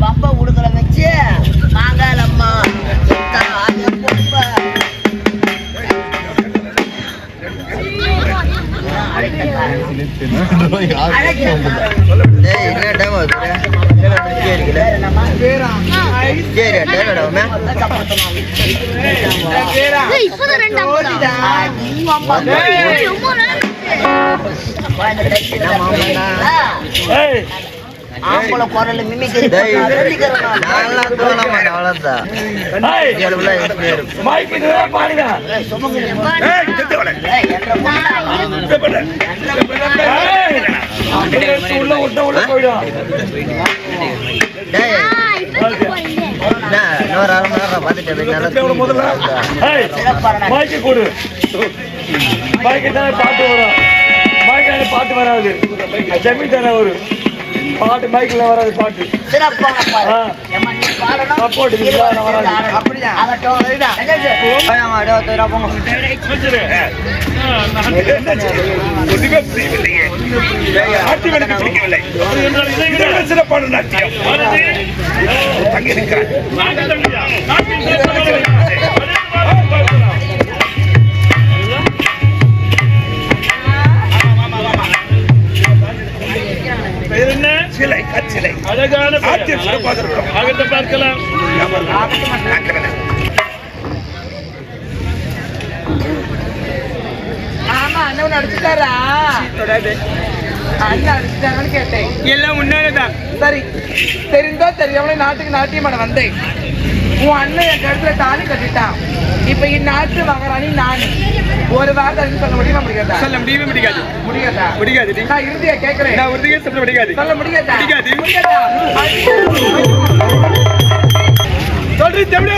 பம்ப உடுக்கல வச்சு மாங்கால் அம்மா ஆம்பளை குரல் மிமிக்ரி பாட்டு வராது ஜமீன் தானே ஒரு பாட்டு பைக்ல வராது பாட்டு சிறப்பான நாட்டியம் சிலை கச்சிலை அழகான பார்க்கலாம். ஆமா அண்ணன் அடிச்சுட்டாரா? அண்ணன் அடிச்சுட்டாங்கன்னு கேட்டேன். எல்லாம் முன்னாடிதான். சரி, தெரிந்தோ தெரியாமலே நாட்டுக்கு நாட்டியம் பண்ண வந்தேன். உன் அண்ணன் என் கழுத்துல தாலி கட்டிட்டான். இப்ப இந்நாட்டு மகாராணி நான். ஒரு வார்த்தை சொல்ல முடியுமா? முடியாதா? சொல்ல முடியவே முடியாது. முடியாதா? முடியாது. நான் இறுதியா கேட்கிறேன். நான் உறுதியா சொல்ல முடியாது. சொல்ல முடியாதா? முடியாதா? சொல்றி தமிழ்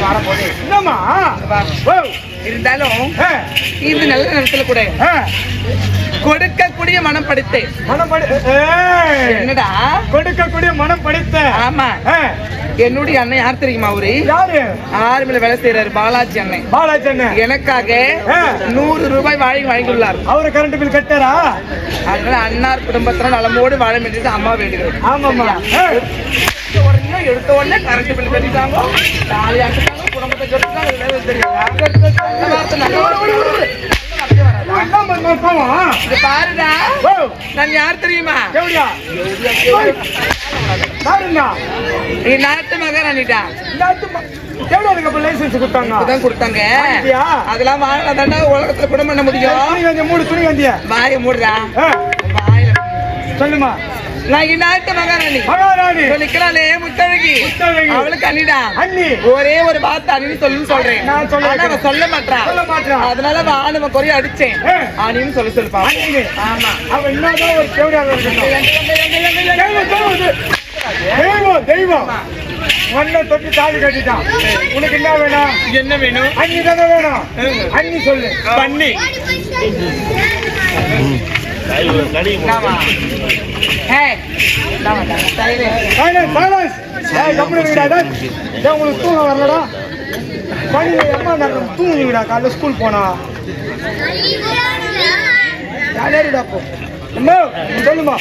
வரும்போது என்னம்மா இருந்தாலும் இது நல்ல நேரத்துல கூட கொடுக்கக்கூடிய மனம் படித்து என்னடா கொடுக்கக்கூடிய மனம் படித்த. ஆமா, என்னுடைய அண்ணன் யார் தெரியுமா? அவரு யாரு? ஆர்மில வேலை செய்யறாரு, பாலாஜி அண்ணன். பாலாஜி அண்ணன் எனக்காக 100 ரூபாய் வாங்கியுள்ளார். அவரு கரண்ட் பில் கட்டாரா? அதனால அன்னார் குடும்பத்தினர் நலமோடு வாழ வேண்டியது அம்மா வேண்டுகிறேன். ஆமாம்மா. எடுத்த உடனே கரண்ட் பில் கட்டிட்டாங்க, தாலியாக்கிட்டாங்க, குடும்பத்தை கட்டிட்டாங்க. பாருடா, நான் யார் தெரியுமா? நீ நாட்டு மகாராணிடா. கொடுத்தாங்க. அதெல்லாம் வாங்கினா உலகத்துல குடம் பண்ண முடியும். வாய மூடுறா. சொல்லுமா. நான் இந்நாட்டு மகாராணி. நிக்கிறாளே முத்தழகி, அவளுக்கு அண்ணிடா. ஒரே ஒரு வார்த்தை அண்ணி சொல்லுன்னு சொல்றேன். அவன் சொல்ல மாட்டான். அதனால ஆணும குறைய அடிச்சேன். அணின்னு சொல்லுப்பா. ஆமா, அவன் என்னதான் ஒரு தெய்வம் மண்ணை தொட்டு தாலி கட்டிட்டான். உனக்கு என்ன வேணும்? என்ன வேணும்? அண்ணி தானே வேணும். அண்ணி சொல்லு. பண்ணி உங்களுக்கு தூங்க வரலடா. பணி அம்மா தூங்குவீங்கடா. காலைல ஸ்கூல் போனா சொல்லுமா.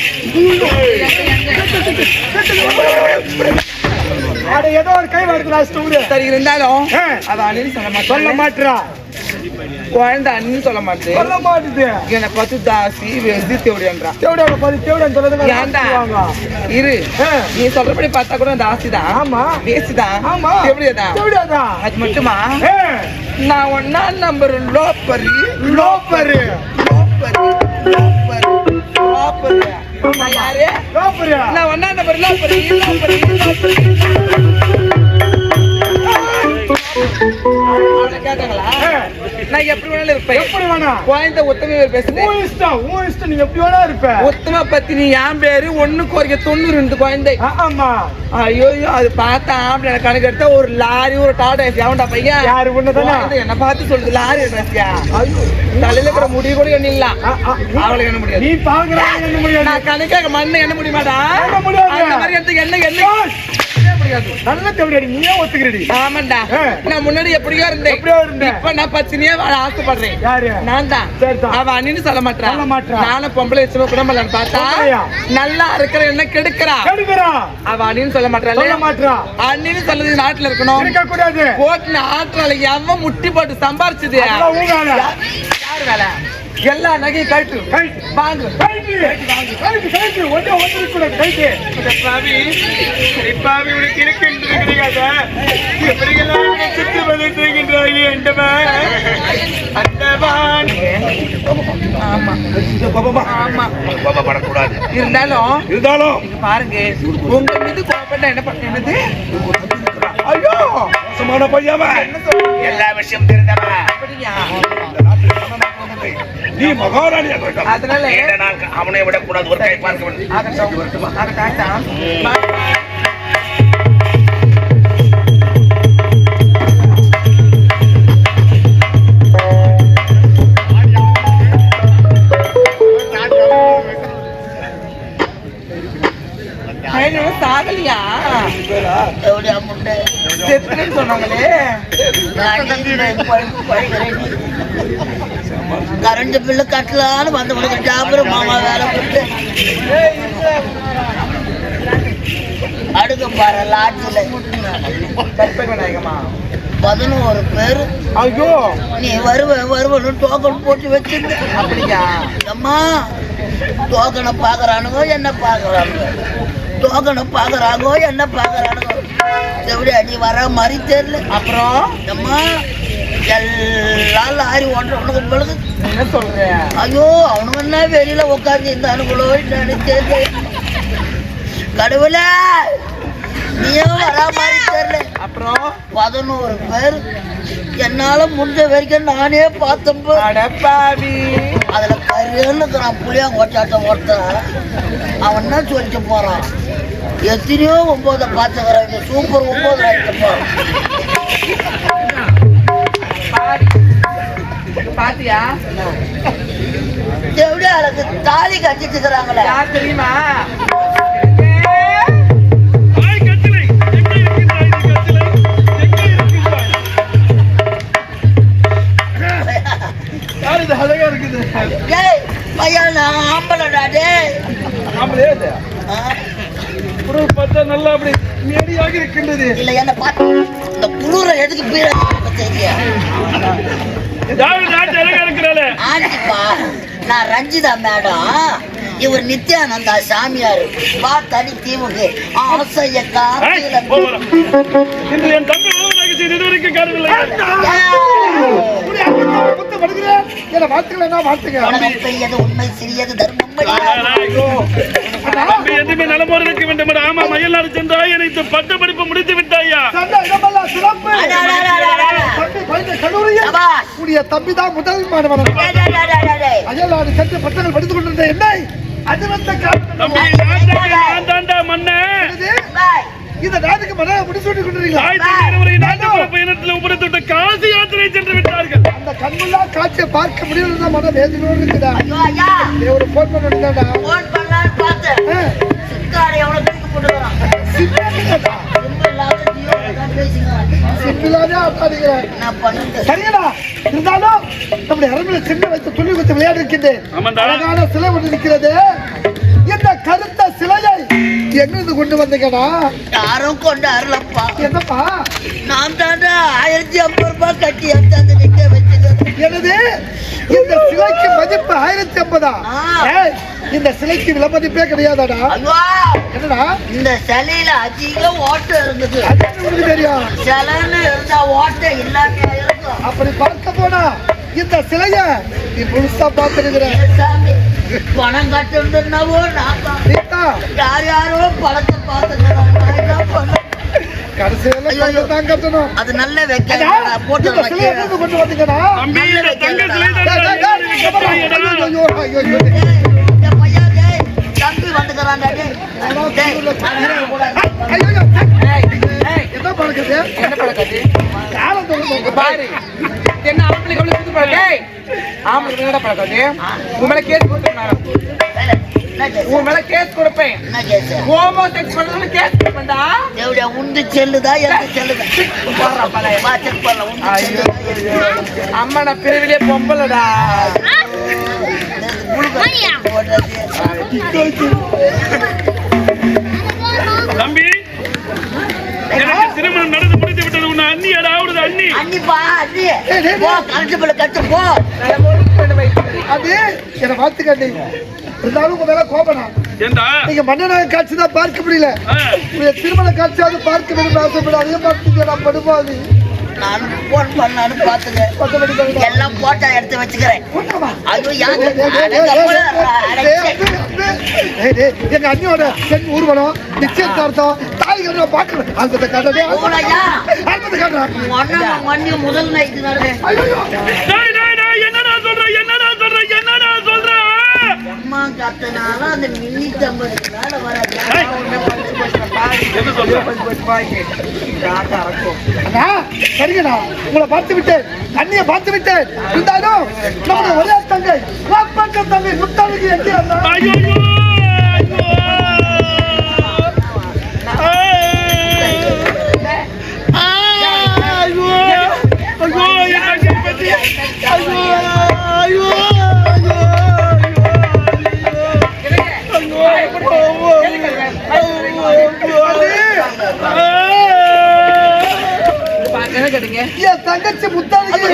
சரி இருந்தாலும் அவ அண்ணன் சொல்ல மாட்டா குழந்தை அண்ணன் சொல்ல மாட்டேன் என்னை பார்த்து தாசி வெந்து தேவடியான்றா ஏன்டா இரு நீ சொல்றபடி பார்த்தா கூட தாசிதான் ஆமா வேசிதான் தேவடியாதான் அது மட்டுமா நான் ஒன்னா நம்பர் லோப்பரி லோப்பரு லோப்பரு லோப்பரு லோப்பரு நான் யாரு லோப்பரு நான் ஒன்னா நம்பர் லோப்பரி லோப்பரி லோப்பரி நான் எப்படி வேணாலும் இருப்பேன் எப்படி வேணா குழந்தை உத்தம பேசுறேன் நீ எப்படி வேணா இருப்ப உத்தம பத்தி நீ என் பேரு ஒண்ணு கோரிக்கை 90 குழந்தை ஆமா ஐயோ அது பார்த்தா ஆம்பளை கணக்கு எடுத்தா ஒரு லாரி ஒரு டாடா ஏசி அவன்டா பையன் யாரு ஒண்ணுதானே என்ன பார்த்து சொல்லுது லாரி ஏசியா தலையில இருக்கிற முடி கூட என்ன இல்ல அவளுக்கு என்ன முடியாது நீ பாக்குறாங்க என்ன முடியாது நான் கணக்காக மண்ணு என்ன முடியுமாடா அந்த மாதிரி எடுத்து என்ன என்ன நல்ல தேவடி நீயே ஒத்துக்கிறடி ஆமாண்டா நான் முன்னாடி எப்படியோ இருந்தேன் இப்ப நான் பத்தினியா வாழ ஆசைப்படுறேன் நான் தான் அவ அண்ணின்னு சொல்ல மாட்டான் நானும் பொம்பளை வச்சு குடும்பம் பார்த்தா நல்லா இருக்கிற என்ன கெடுக்கிறா அவ அண்ணின்னு சொல்ல மாட்டான் அண்ணின்னு சொல்றது நாட்டுல இருக்கணும் போட்டு ஆற்றால எவன் முட்டி போட்டு சம்பாரிச்சது யாரு வேலை எல்லா நகையும் கழட்டு வாங்க இருந்தாலும் பாருங்க உங்க மீது கோபப்பட்ட என்ன பண்ணது ஐயோ எல்லா விஷயம் தெரிந்தவன் நீ மகாராணி அதனால அவனை விட கூடாது ஒரு கை பார்க்க சாகலியா செத்துன்னு சொன்னாங்களே கரண்ட் பில்லு கட்டலான்னு வந்து கொடுக்க ஜாபர் மாமா வேலை கொடுத்து அடுக்க பாரு லாட்ஜில 11 பேரு ஐயோ நீ வருவன்னு டோக்கன் போட்டு வச்சிருந்த அப்படியா அம்மா டோக்கனை பாக்குறானுங்கோ என்ன பாக்குறானுங்க டோக்கனை பாக்குறாங்கோ என்ன பாக்குறானுங்கோ எப்படி அடி வர மாதிரி தெரியல அப்புறம் அம்மா எல்லாம் லாரி ஓட்டுறவனுக்கு பிறகு என்ன சொல்றேன் ஐயோ அவனுங்க என்ன வெளியில உட்காந்து இருந்தானுங்களோ தெரியல கடவுள நீயும் வரா மாதிரி தெரியல அப்புறம் 11 பேர் என்னால முடிஞ்ச வரைக்கும் நானே பார்த்தப்போ அதுல கருன்னு புளியா கொட்டாட்டம் ஒருத்தன் அவன் என்ன சொல்லிட்டு போறான் எத்தனையோ 9 பார்த்துக்கிறாங்க சூப்பர் 9 ஆயிட்டு போறான் பாத்தியா எப்படி அழகு தாலி கட்டிட்டு இருக்கிறாங்களே யார் தெரியுமா அழகா இருக்குது பையன் ஆம்பளடா ஆம்பளே பார்த்தா நல்லா அப்படி மேடியாக இருக்கின்றது இல்ல என்ன பார்த்து இந்த குளிர எதுக்கு பீர நான் ரஞ்சிதா மேடம் இவர் நித்யானந்தா சாமியார் வா தனி தீவுக்கு ஆசையக்கா உண்மை சிறியது தர்மம் எதுவுமே நலமோடு இருக்க வேண்டும் ஆமா மயிலாடு சென்றாய் எனக்கு பட்ட படிப்பு முடித்து விட்டாயா தம்பிதான் முதல் மாணவன் அயலாடு சென்று பட்டங்கள் படித்துக் கொண்டிருந்த என்னை அது வந்த மண்ண இந்த நாட்டுக்கு மன முடிசூட்டி கொண்டிருக்கீங்களா காசி யாத்திரை சென்று விட்டார்கள் அந்த கண்ணுள்ளா காட்சியை பார்க்க முடியல மன வேதனையோடு இருக்குதா ஒரு போன் பண்ணிட்டாடா சரியா இருந்தாலும் நம்முடைய அரண்மனை சின்ன வைத்து துணி குத்து விளையாடி இருக்கின்றேன் அழகான சிலை ஒன்று இருக்கிறது இந்த கருத்த சிலையை எங்கிருந்து கொண்டு வந்தீங்கடா யாரும் கொண்டு அருளப்பா இல்லப்பா. என்னப்பா நான் தாண்டா 1050 ரூபாய் கட்டி எடுத்தாந்து நிக்க வச்சுக்கிறேன். என்னது இந்த சிலைக்கு மதிப்பு 1050? ஏய், இந்த சிலைக்கு விலை மதிப்பே கிடையாதாடா? ஐயோ, என்னடா இந்த சிலையில அதிக ஓட்டை இருந்தது. அது உங்களுக்கு தெரியும்? சிலைன்னு இருந்தா ஓட்டை இல்லாமையா இருக்கும்? அப்படி பார்க்க போனா இந்த சிலைய நீ முழுசா பார்த்துருக்கிற. சாமி, பணம் கட்டுறதுன்னாவோ நான் யார் யாரோ பணத்தை பார்த்துக்கிறாங்க. என்ன பண்ண? கடைசியில தான் கட்டணும். அது நல்ல வைக்க போட்டு இந்த சிலையை எங்க கொண்டு வந்தீங்கடா? தம்பி இந்த தங்க சிலை டேய், டேய், டேய், ஐயோ, ஐயோ, ஐயோ. தம்பி வந்துக்கிறான். ஐயோ, ஏய், ஏய், என்ன பழக்கது? என்ன பழக்கது? காலம் தொடுங்க. பாரு, என்ன ஆம்பளைக்கு அவ்வளவு புது பழக்கம்? ஏய், ஆம்பளைக்கு என்னடா பழக்கம்? உன் மேல கேஸ் கொடுத்துருந்தாங்க. உன் மேல கேஸ் கொடுப்பேன். என்ன கேஸ்? ஹோமோ செக்ஸ் பண்றதுன்னு கேஸ் கொடுப்பேன்டா. எப்படியா உண்டு செல்லுதா எந்த செல்லுதா? வா, செக் பண்ணலாம். உண்டு ஐயோ, செல்லுதா? அம்மா நான் பிறவிலே பொம்பலடா. தம்பி எனக்கு திருமணம் நடந்து முடித்து விட்டது. உன்னை அண்ணி அடாவுறது அண்ணி. அண்ணிப்பா, அண்ணி. போ, கரண்ட் பில்ல கட்டு போ. நான் முடிவு பண்ண வைக்கிறேன். அது என்ன பார்த்துக்காண்டி இருந்தாலும் உங்க மேல கோபனா. ஏண்டா நீங்க மன்னனாக காட்சி தான் பார்க்க முடியல. உங்க திருமண காட்சியாவது பார்க்க வேண்டும் ஆசைப்பட அதே பார்த்தீங்க. நான் படுபாது நான் போன் பண்ணான்னு பாத்துக்க. எல்லாம் போட்டா எடுத்து வச்சுக்கிறேன். ஐயோ, யாரு? எங்க அண்ணியோட சென் ஊர்வலம் நிச்சயதார்த்தம் தாய்கள் பார்க்கணும். ஆல்பத்தை காட்டுறேன். ஆல்பத்தை காட்டுறேன். ஒன்னு முதல் நைட்டு நடந்தேன். டேய் டேய் டேய் என்னடா சொல்ற என்னடா சொல்ற என்னடா சொல்ற? அம்மா கத்துனாலும் அந்த மின்னி தம்பதுக்கு மேல வராது. என்ன சொல்ற? அண்ணா, சரிங்கண்ணா, உங்களை பார்த்து விட்டேன், அண்ணியை பார்த்து விட்டேன். இருந்தாலும் நம்முடைய ஒரே தங்கை தங்கை முத்தாளுக்கு எங்கே அண்ணா? ஐயோ ஐயோ என் தங்கச்சி முத்தாளுக்கு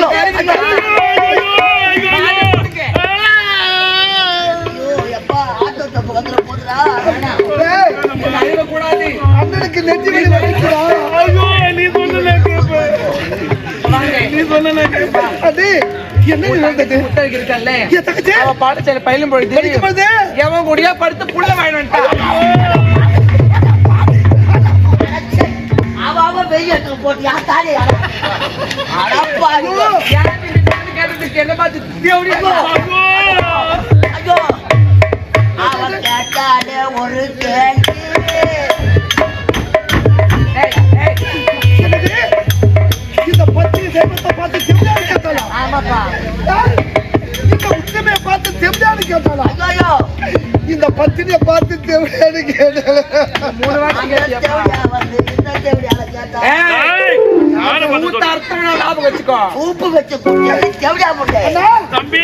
அண்ணனுக்கு நெஞ்சு வலி வலிக்குதா? நீ சொன்ன அது என்ன நடந்தது? முத்தழகு இருக்கல்ல, என் தங்கச்சி அவ பாடசாலை பயிலும் பொழுது படிக்கும் பொழுது எவன் கூடயா படுத்து புள்ள வாங்கிட்டு அவ வெய்யத்துக்கு போட்டு யார் தாலி கேட்டதுக்கு என்ன பார்த்து தேவடிக்கோ. ஐயோ, அவன் கேட்டாலே ஒரு கேள்வி. என்னது? இந்த பத்திரி தெய்வத்தை பார்த்து செம்மையானு கேட்டாளா? ஆமாப்பா. இந்த உத்தமையை பார்த்து செம்மையானு கேட்டாளா? ஐயோ, இந்த பத்திரியை பார்த்து செம்மையானு கேட்டாளா? 3 வாட்டி அந்த கேட்டியாப்பா. தேவடியா வந்து இந்த தேவடியால கேட்டா ஊத்த அர்த்தம் ஞாபகம் வச்சுக்கோ. உப்பு வச்சு குடிச்சு தேவடியா முட்டை. அண்ணா, தம்பி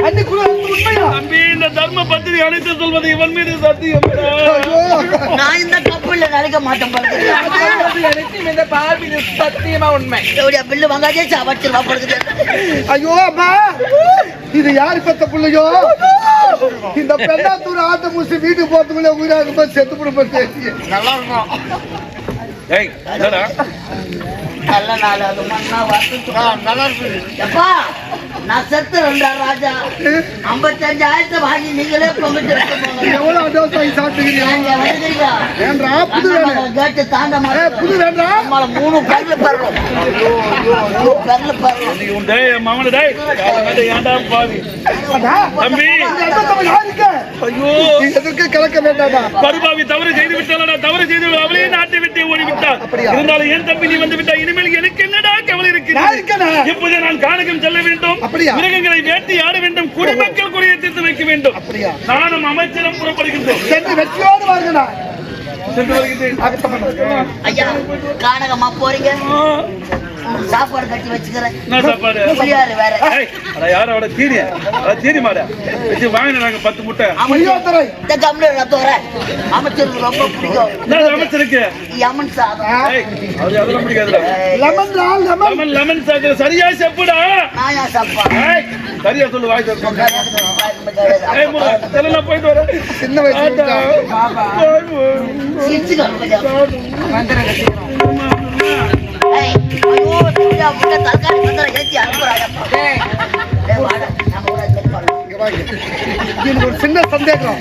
அண்ணி கூட உண்மையா? தம்பி இந்த தர்ம பத்திரி அழைத்து சொல்வது இவன் மீது சத்தியம். ஐயோ, நான் இந்த கப்பல்ல நினைக்க மாட்டேன் படுக்குது. எனக்கு இந்த பார்வை சத்தியமா உண்மை. தேவடியா பில்லு வாங்காதே சாவச்சிருவா படுக்குது. ஐயோ அம்மா, இது யாரு பெத்த பிள்ளையோ? இந்த பெண்ணாத்தூர் ஆட்ட மூசி வீட்டுக்கு போறதுக்குள்ள உயிராக செத்து போடுறது. நல்லா இருக்கும். ஏய் என்னடா நல்ல நாள் அது மண்ணா வாத்து நல்லா இருக்கு. எப்பா நான் செத்து ரெண்டா ராஜா 55,000 வாங்கி நீங்களே பொங்கிட்டு எவ்வளவு அடோசாய் சாப்பிட்டுக்கிறீங்க? வேண்டா புது வேணும். கேட்டு தாண்ட மாதிரி புது வேண்டா? 3 பேர்ல படுறோம். பேர்ல படுறோம். டேய் மாமன டேய் ஏன்டா பாவி அண்ணா, தம்பி இந்த அடோசாவை யாருக்கு? ஐயோ நீ எதற்கு கலக்க வேண்டாமா? படுபாவி தவறு செய்து விட்டாளடா. தவறு செய்து அவளே நாட்டை விட்டு ஓடி விட்டாள். அப்படியா? இருந்தாலும் ஏன் தம்பி நீ வந்து விட்டா? இனிமேல் எனக்கு என்னடா கவலை நான் இருக்கிறது? இருக்கேனா? இப்போதே நான் கானகம் செல்ல வேண்டும். அப்படியா? மிருகங்களை வேட்டையாட வேண்டும். குடிமக்கள் குடியை தீர்த்து வைக்க வேண்டும். அப்படியா? நானும் அமைச்சரம் புறப்படுகின்றேன். சென்று வெற்றியோடு வாங்கண்ணா. சென்று வருகிறேன். ஐயா கானகமா போறீங்க சாப்பாடு கட்டி வச்சுக்கிறேன் என்ன சாப்பாடு? புளியாரு வேற ஏய், அட யாரும் அவட தீனி. அட தீனி மாடா. வச்சு வாங்கின நாங்க 10 முட்டை. புளியோதரை. இந்த கம்மில நான் தோறேன் அமைச்சருக்கு ரொம்ப பிடிக்கும் என்ன அமைச்சருக்கு? யமன் சாதம் ஏய், அது அதெல்லாம் பிடிக்காதுடா. லெமன் லெமன் லெமன் சாதம் சரியா செப்புடா. நாயா சாப்பா ஏய், சரியா சொல்லு வாய் தரணும். ஏய் மோ, தெரியல போயிட்டு வரேன். சின்ன வயசுல தற்காலி வந்து ஏற்றி அனுப்புறாங்கப்பா ஏய், வாடா நம்ம கூட செக் பண்ணலாம் எனக்கு ஒரு சின்ன சந்தேகம்